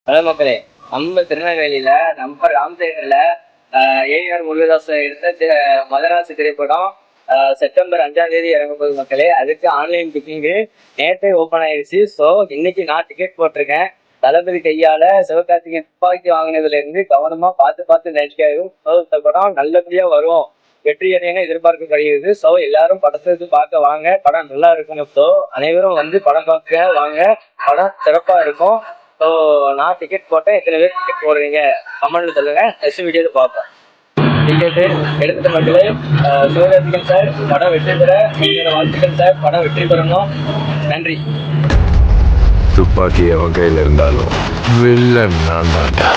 Hello மக்களே, நம்ம திருநெல்வேலியில நம்ம ராம் தேட்டர்ல ஏஆர் முருகதாஸ் எடுத்த மதராசு திரைப்படம் செப்டம்பர் 5ஆம் தேதி இறங்கும்போது மக்களே, அதுக்கு ஆன்லைன் புக்கிங்கு நேற்றே ஓப்பன் ஆயிடுச்சு. ஸோ இன்னைக்கு நான் டிக்கெட் போட்டிருக்கேன். தளபதி கையால சிவகார்த்திகேயன் துப்பாக்கி வாங்கினதுல இருந்து கவனமா பார்த்து நடிக்காயும் இந்த படம் நல்லபடியா வரும், வெற்றி அடையன்னு எதிர்பார்க்கப்படுகிறது. ஸோ எல்லாரும் படத்துக்கு பார்க்க வாங்க, படம் நல்லா இருக்குங்க. ஸோ அனைவரும் வந்து படம் பார்க்க வாங்க, படம் சிறப்பா இருக்கும். ஸோ நான் டிக்கெட் போட்டேன். எத்தனை பேர் டிக்கெட் போடுறீங்க கமெண்ட்ல சொல்லுங்க. நெக்ஸ்ட் வீடியோவில் பார்ப்போம். டிக்கெட்டு எடுத்துட்ட மக்களே, சிவகார்த்திகேயன் சார் படம் வெற்றி பெற என்னோட வாழ்த்துக்கள் சார். படம் வெற்றி பெறணும். நன்றி. துப்பாக்கி அவன் கையில் இருந்தாலும் வில்லன் நான் தான்டா.